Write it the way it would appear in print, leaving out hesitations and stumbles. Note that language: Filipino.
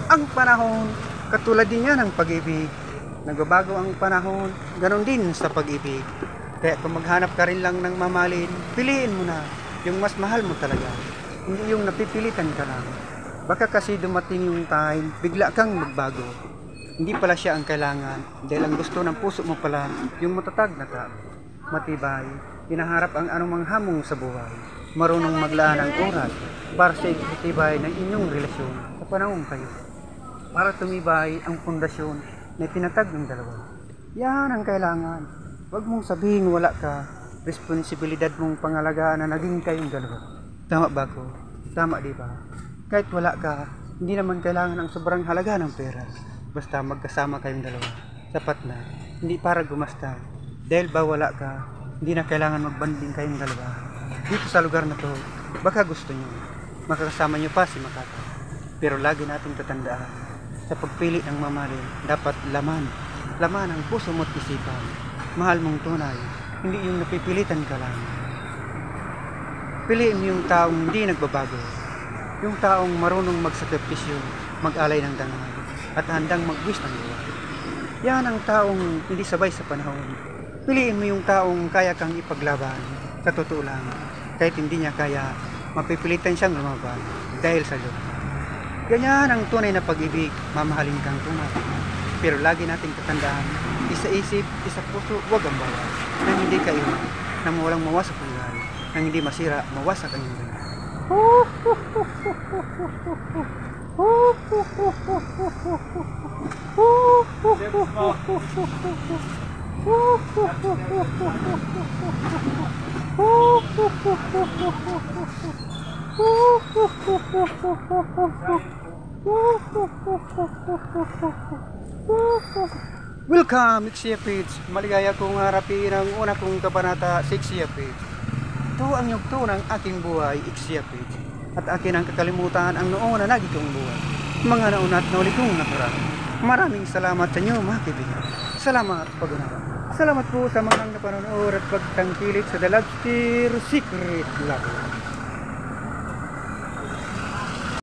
Ang panahon, katulad din yan ng pag-ibig. Nagbabago ang panahon, ganon din sa pag-ibig. Kaya kung maghanap ka rin lang ng mamahalin, piliin mo na yung mas mahal mo talaga. Hindi yung napipilitan ka lang. Baka kasi dumating yung time, bigla kang magbago. Hindi pala siya ang kailangan, dahil ang gusto ng puso mo pala, yung matatag na tao. Matibay, hinaharap ang anumang hamon sa buhay. Marunong maglaan ng oras para sa itibay ng inyong relasyon sa panahon kayo. Para tumibay ang pundasyon na tinatag ng dalawa. Yan ang kailangan. Huwag mong sabihin wala ka. Responsibilidad mong pangalagaan na naging kayong dalawa. Tama ba ko? Tama di ba? Kahit wala ka, hindi naman kailangan ang sobrang halaga ng pera. Basta magkasama kayong dalawa. Sapat na. Hindi para gumasta. Dahil ba wala ka, hindi na kailangan magbanding kayong dalawa. Dito sa lugar na to, baka gusto nyo. Makakasama nyo pa si Makata. Pero lagi natin tatandaan, sa pagpili ng mamahalin, dapat laman ang puso mo't isipan. Mahal mong tunay, hindi yung napipilitan ka lang. Piliin mo yung taong hindi nagbabago, yung taong marunong magsakripisyo, mag-alay ng dangal, at handang mag-wish ng buhay. Yan ang taong hindi sabay sa panahon. Piliin mo yung taong kaya kang ipaglaban, sa totoo lang, kahit hindi niya kaya, mapipilitan siyang lumaban dahil sa Diyos. Ganyan ang tunay na pag-ibig, mamahalin kang tunay. Pero lagi nating tatandaan, isa isip, isa puso, huwag ang bawas. Nang hindi ka iwan, nang walang mawasak ang gali, nang hindi masira, mawasak ang gali. Welcome, Ixiapits! Maligaya kong harapin ang una kong kabanata sa Ixiapits. Ito ang yugto ng aking buhay, Ixiapits. At akin ang kakalimutan ang noon na naging kong buhay. Mga nauna at nauli kong nakaraan. Maraming salamat sa inyo, mga kaibigan. Salamat pag-unawa. Salamat po sa mga napanonood at pagtangkilik sa The Lobster Secret Lab.